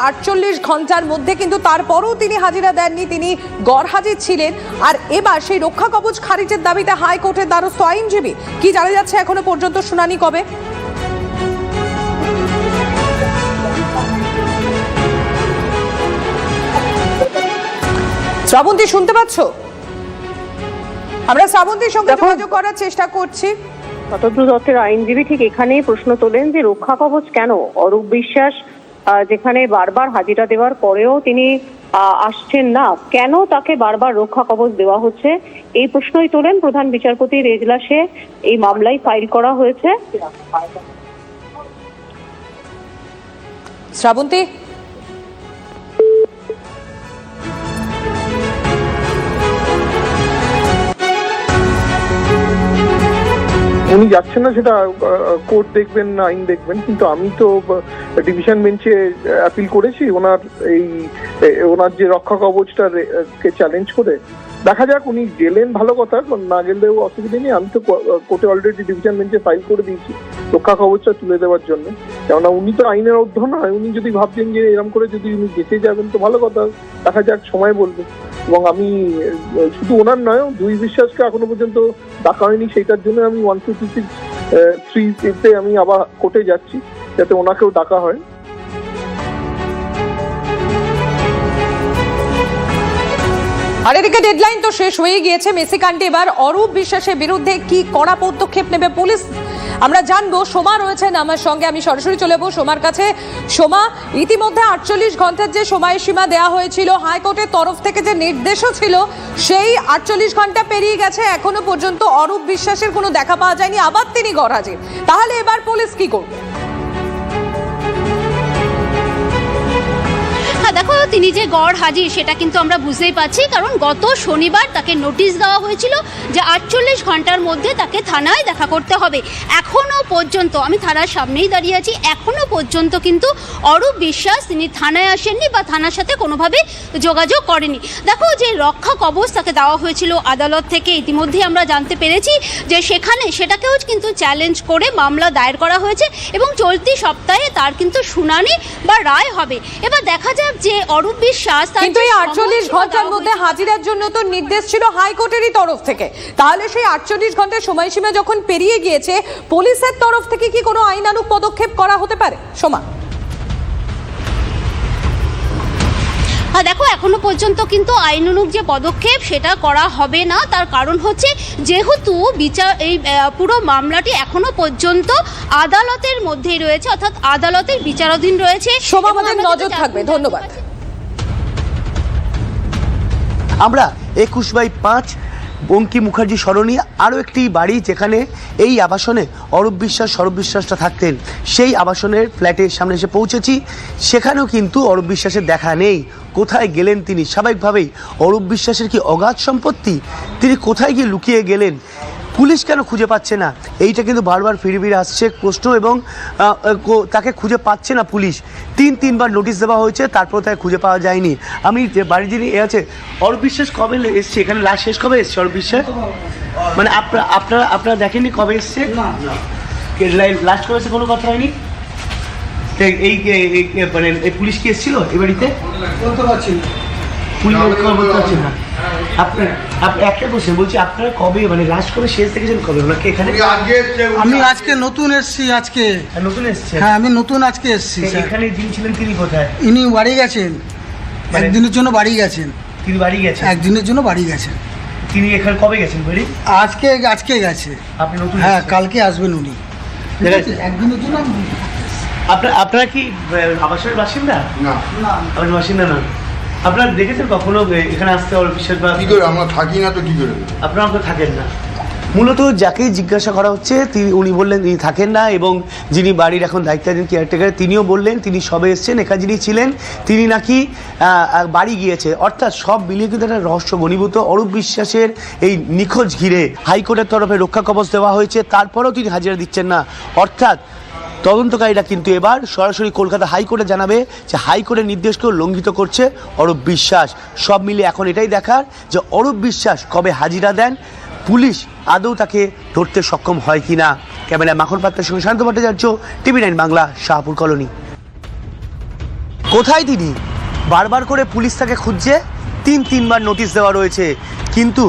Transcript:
48 ঘন্টার মধ্যে, কিন্তু তারপরও তিনি হাজিরা দেননি, তিনি গরহাজির ছিলেন। আর এবার সেই রক্ষা কবচ খারিজের দাবিতে হাইকোর্টের দ্বারস্থ আইনজীবী। কি জানা যাচ্ছে এখনো পর্যন্ত, শুনানি কবে? শ্রাবন্তী, শুনতে পাচ্ছ? আমরা শ্রাবন্তীর সঙ্গে যোগাযোগ করার চেষ্টা করছি। স্বতন্ত্র দত্তের আইনজীবী ঠিক এখানেই প্রশ্ন তোলেন যে রক্ষা কবচ কেন? অরূপ বিশ্বাস যেখানে বারবার হাজিরা দেওয়ার পরেও তিনি আসছেন না, কেন তাকে বারবার রক্ষা কবচ দেওয়া হচ্ছে, এই প্রশ্নই তোলেন। প্রধান বিচারপতির এজলাসে এই মামলায় ফাইল করা হয়েছে। শ্রাবন্তী, উনি যাচ্ছেন না, সেটা কোর্ট দেখবেন না আইন দেখবেন, কিন্তু আমি তো ডিভিশন বেঞ্চে অ্যাপিল করেছি ওনার যে রক্ষা কবচটা কে চ্যালেঞ্জ করে। দেখা যাক, উনি গেলেন ভালো কথা, না গেলেও অসুবিধা নেই। আমি তো কোর্টে অলরেডি ডিভিশন বেঞ্চে ফাইল করে দিয়েছি রক্ষা কবচটা তুলে দেওয়ার জন্য। কেননা উনি তো আইনের অর্ধ নয়, উনি যদি ভাবছেন যে এরকম করে যদি উনি যেতে যাবেন তো ভালো কথা, দেখা যাক, সময় বলবে। এবং আমি শুধু ওনার নয়, দুই বিশ্বাসকে এখনো পর্যন্ত ডাকা হয়নি, সেইটার জন্য আমি 156(3)তে আমি আবার কোর্টে যাচ্ছি, যাতে ওনাকেও ডাকা হয়। আর এদিকে ডেডলাইন তো শেষ হয়ে গিয়েছে মেসি কাণ্ডে। এবার অরূপ বিশ্বাসের বিরুদ্ধে কি কড়া পদক্ষেপ নেবে পুলিশ আমরা জানবো। সোমা রয়েছেন আমার সঙ্গে, আমি সরাসরি চলে যাবো সোমার কাছে। সোমা, ইতিমধ্যে 48 ঘন্টার যে সময়সীমা দেওয়া হয়েছিল হাইকোর্টের তরফ থেকে, যে নির্দেশও ছিল, সেই 48 ঘন্টা পেরিয়ে গেছে, এখনো পর্যন্ত অরূপ বিশ্বাসের কোনো দেখা পাওয়া যায়নি, আবার তিনি গরহাজির। তাহলে এবার পুলিশ কি করবে? দেখো, তিনি যে গড় হাজির সেটা কিন্তু আমরা বুঝতেই পারছি, কারণ গত শনিবার তাকে নোটিশ দেওয়া হয়েছিল যে 48 ঘন্টার মধ্যে তাকে থানায় দেখা করতে হবে। এখনও পর্যন্ত, আমি থানার সামনেই দাঁড়িয়ে আছি, এখনও পর্যন্ত কিন্তু অরূপ বিশ্বাস তিনি থানায় আসেননি বা থানার সাথে কোনোভাবে যোগাযোগ করেনি। দেখো, যে রক্ষা কবচ তাকে দেওয়া হয়েছিল আদালত থেকে, ইতিমধ্যেই আমরা জানতে পেরেছি যে সেটাকেও কিন্তু চ্যালেঞ্জ করে মামলা দায়ের করা হয়েছে এবং চলতি সপ্তাহে তার কিন্তু শুনানি বা রায় হবে। এবার দেখা যাক যে অরূপ বিশ্বাস, কিন্তু এই 48 ঘন্টার মধ্যে হাজিরার জন্য তো নির্দেশ ছিল হাইকোর্টেরই তরফ থেকে, তাহলে সেই 48 ঘন্টার সময়সীমা যখন পেরিয়ে গিয়েছে, পুলিশের তরফ থেকে কি কোনো আইনানুগ পদক্ষেপ করা হতে পারে? সোমা, দেখো, এখনো পর্যন্ত কিন্তু আইনানুগ যে পদক্ষেপ সেটা করা হবে না। তার কারণ হচ্ছে, যেহেতু এই পুরো মামলাটি এখনো পর্যন্ত আদালতের মধ্যেই রয়েছে, অর্থাৎ আদালতের বিচারাধীন রয়েছে। সোমা, আমাদের নজর থাকবে। ধন্যবাদ। আমরা 21/5 বঙ্কিম মুখার্জি সরণি আরও একটি বাড়ি, যেখানে এই আবাসনে অরূপ বিশ্বাস, সৌরভ বিশ্বাসটা থাকতেন, সেই আবাসনের ফ্ল্যাটের সামনে এসে পৌঁছেছি। সেখানেও কিন্তু অরূপ বিশ্বাসের দেখা নেই। কোথায় গেলেন তিনি? স্বাভাবিকভাবেই অরূপ বিশ্বাসের কি অগাধ সম্পত্তি? তিনি কোথায় গিয়ে লুকিয়ে গেলেন? পুলিশ কেন খুঁজে পাচ্ছে না? এইটা কিন্তু বারবার ফিরে আসছে প্রশ্ন, এবং তাকে খুঁজে পাচ্ছে না পুলিশ। তিনবার নোটিশ দেওয়া হয়েছে, তারপর তাকে খুঁজে পাওয়া যায়নি। আমি যে বাড়ি যিনি আছে, অরূপ বিশ্বাস কবে এসছে এখানে? লাস্ট শেষ কবে এসছে অরূপ বিশ্বাস? মানে আপনারা দেখেননি কবে এসছে? লাস্ট কবে এসছে কোনো কথা হয়নি? এই মানে পুলিশ কি এসেছিল এই বাড়িতে? বলতে পারছি না, বলতে পারছি না। একটা কোশ্চেন বলছি, আপনারা কবে মানে লাস্ট করে শেষ দেখেছেন কবে ওনাকে এখানে? আমি আজকে নতুন এসেছি। আজকে নতুন এসেছে? হ্যাঁ, আমি নতুন আজকে এসেছি। এখানে যিনি ছিলেন তিনি কোথায়? ইনি বাড়ি গেছেন, একদিনের জন্য বাড়ি গেছেন। তিনি বাড়ি গেছেন একদিনের জন্য বাড়ি গেছেন। তিনি এখানে কবে গেছেন বাড়ি? আজকে গেছে। আপনি নতুন? হ্যাঁ, কালকে আসবেন উনি। একদিনের জন্য। আপনারা কি আবাসনের বাসিন্দা? না, আবাসনের বাসিন্দা না। আপনারা দেখেছেন কখনো এখানে আসতে অরূপ বিশ্বাস? বা কি করে আমরা থাকি না তো কি করে? আপনারা তো থাকেন না। মূলত যাকেই জিজ্ঞাসা করা হচ্ছে উনি বললেন তিনি থাকেন না, এবং যিনি বাড়ির এখন দায়িত্বাধীন কেয়ারটেকার তিনিও বললেন তিনি সবে এসছেন। এখানে যিনি ছিলেন তিনি নাকি বাড়ি গিয়েছে। অর্থাৎ সব মিলিয়ে কিন্তু একটা রহস্য ঘনীভূত। অরূপ বিশ্বাসের এই নিখোঁজ ঘিরে হাইকোর্টের তরফে রক্ষা কবচ দেওয়া হয়েছে, তারপরেও তিনি হাজিরা দিচ্ছেন না। অর্থাৎ তদন্তকারীরা কিন্তু এবার সরাসরি কলকাতা হাইকোর্টে জানাবে যে হাইকোর্টের নির্দেশকেও লঙ্ঘিত করছে অরূপ বিশ্বাস। সব মিলিয়ে এখন এটাই দেখার যে অরূপ বিশ্বাস কবে হাজিরা দেন, পুলিশ আদৌ তাকে ধরতে সক্ষম হয় কিনা। ক্যামেরায় মাখন পাত্রের সঙ্গে শান্ত ভট্টাচার্য, TV9 বাংলা, শাহপুর কলোনি। কোথায় তিনি? বারবার করে পুলিশ তাকে খুঁজছে, তিনবার নোটিশ দেওয়া রয়েছে, কিন্তু